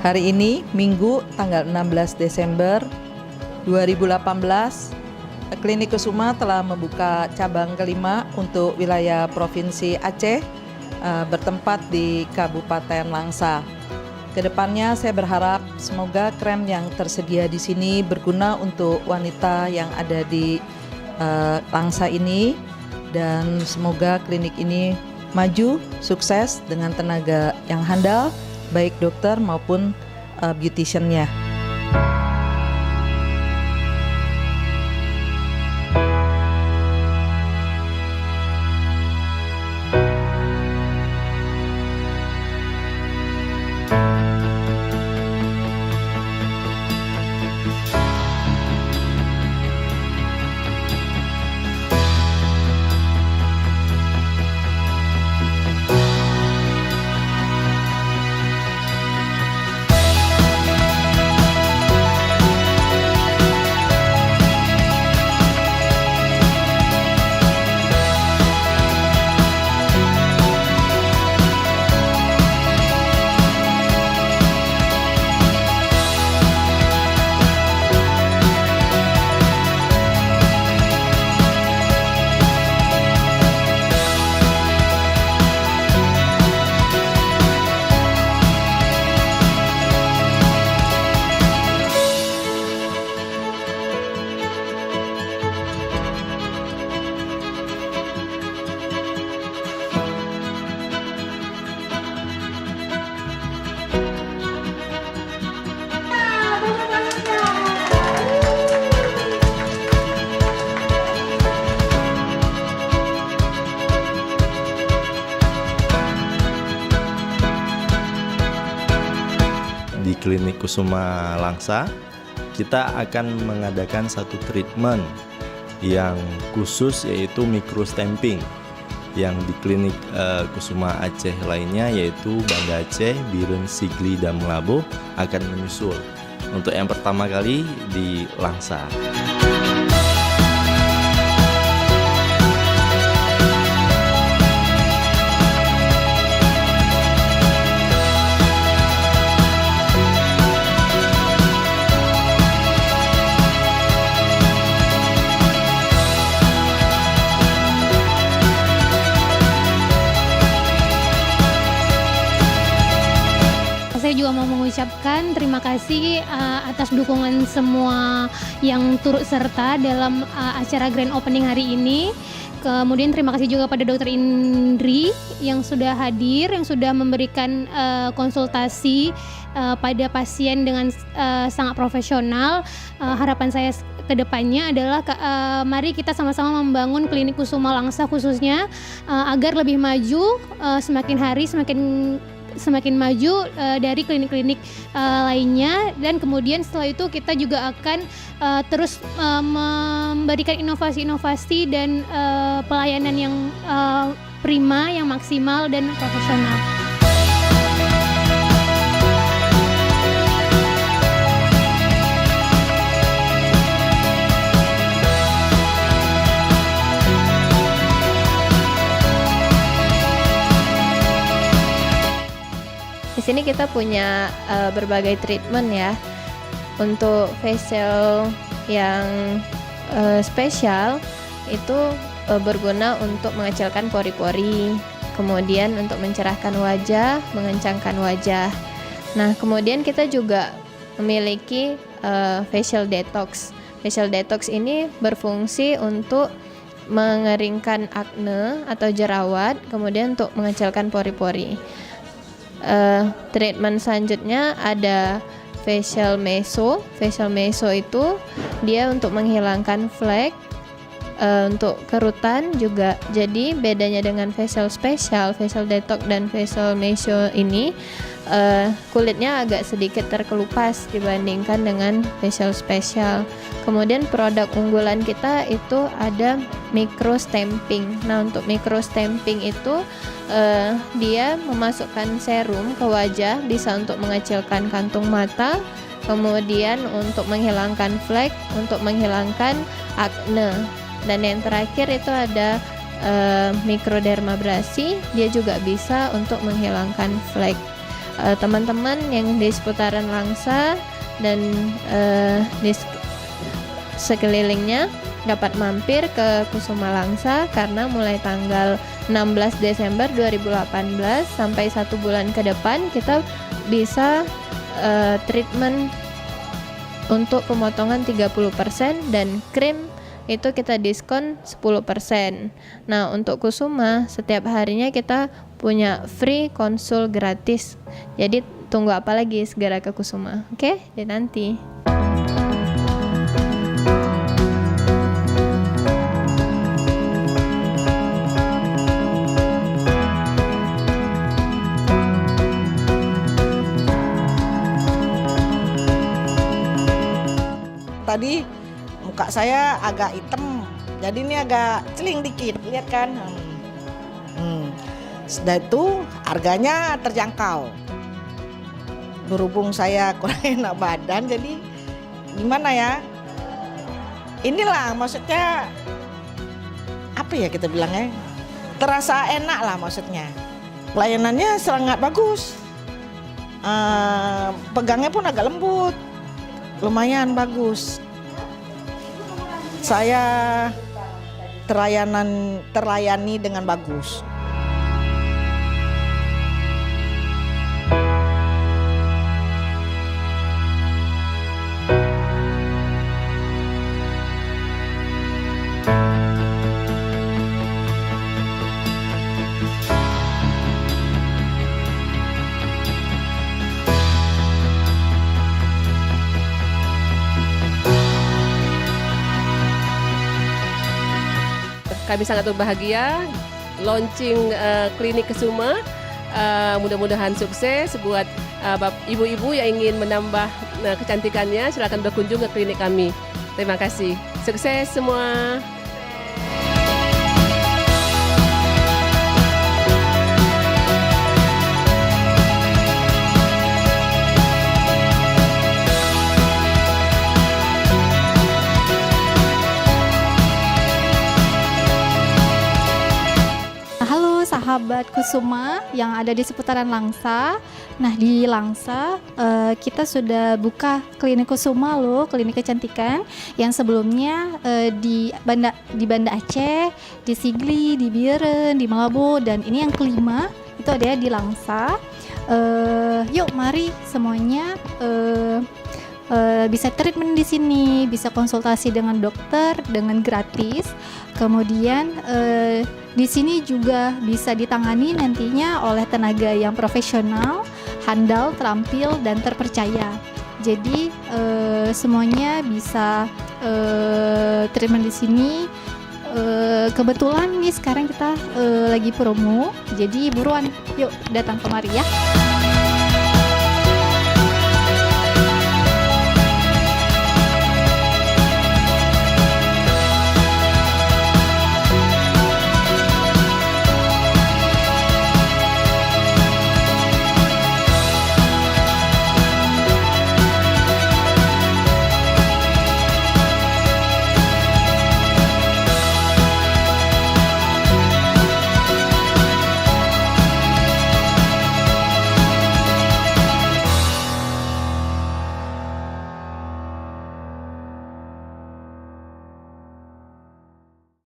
Hari ini, Minggu, tanggal 16 Desember 2018, Klinik Kusuma telah membuka cabang kelima untuk wilayah Provinsi Aceh, bertempat di Kabupaten Langsa. Kedepannya saya berharap semoga krem yang tersedia di sini berguna untuk wanita yang ada di Langsa ini, dan semoga klinik ini maju, sukses dengan tenaga yang handal, baik dokter maupun beautician-nya. Di Klinik Kusuma Langsa, kita akan mengadakan satu treatment yang khusus, yaitu microstamping. Yang di Klinik Kusuma Aceh lainnya, yaitu Banda Aceh, Biren, Sigli, dan Melabuh akan menyusul untuk yang pertama kali di Langsa. Saya juga mau mengucapkan terima kasih atas dukungan semua yang turut serta dalam acara grand opening hari ini. Kemudian terima kasih juga pada Dr. Indri yang sudah hadir, yang sudah memberikan konsultasi pada pasien dengan sangat profesional. Harapan saya ke depannya adalah mari kita sama-sama membangun Klinik Kusuma Langsa khususnya agar lebih maju, semakin hari semakin maju dari klinik-klinik lainnya, dan kemudian setelah itu kita juga akan terus memberikan inovasi-inovasi dan pelayanan yang prima, yang maksimal dan profesional. Di sini kita punya berbagai treatment ya. Untuk facial yang spesial itu berguna untuk mengecilkan pori-pori, kemudian untuk mencerahkan wajah, mengencangkan wajah. Nah, kemudian kita juga memiliki facial detox. Facial detox ini berfungsi untuk mengeringkan akne atau jerawat, kemudian untuk mengecilkan pori-pori. Treatment selanjutnya ada facial meso. Facial meso itu dia untuk menghilangkan flek, untuk kerutan juga. Jadi bedanya dengan facial spesial, facial detox dan facial meso ini kulitnya agak sedikit terkelupas dibandingkan dengan facial spesial. Kemudian produk unggulan kita itu ada microstamping. Nah, untuk microstamping itu dia memasukkan serum ke wajah, bisa untuk mengecilkan kantung mata, kemudian untuk menghilangkan flek, untuk menghilangkan akne. Dan yang terakhir itu ada mikrodermabrasi, dia juga bisa untuk menghilangkan flek. teman-teman yang di seputaran Langsa dan di sekelilingnya dapat mampir ke Kusuma Langsa karena mulai tanggal 16 Desember 2018 sampai 1 bulan ke depan kita bisa treatment untuk pemotongan 30% dan krim itu kita diskon 10%. Nah, untuk Kusuma setiap harinya kita punya free konsul gratis. Jadi tunggu apa lagi, segera ke Kusuma. Oke? Dan nanti. Tadi muka saya agak hitam, jadi ini agak celing dikit, lihat kan? Setelah itu harganya terjangkau. Berhubung saya kurang enak badan, jadi gimana ya? Inilah maksudnya apa ya kita bilangnya? Terasa enak lah maksudnya. Pelayanannya sangat bagus. Pegangnya pun agak lembut, lumayan bagus. Saya terlayani dengan bagus. Kami sangat berbahagia launching klinik Kusuma. Mudah-mudahan sukses buat ibu-ibu yang ingin menambah kecantikannya. Silakan berkunjung ke klinik kami. Terima kasih. Sukses semua. Sahabat Kusuma yang ada di seputaran Langsa. Nah, di Langsa kita sudah buka klinik Kusuma loh, klinik kecantikan yang sebelumnya di Banda Aceh, di Sigli, di Biren, di Malabo, dan ini yang kelima itu ada di Langsa. Yuk mari semuanya bisa treatment di sini, bisa konsultasi dengan dokter dengan gratis. Kemudian di sini juga bisa ditangani nantinya oleh tenaga yang profesional, handal, terampil, dan terpercaya. Jadi semuanya bisa treatment di sini. Kebetulan nih sekarang kita lagi promo, jadi buruan, yuk datang kemari ya.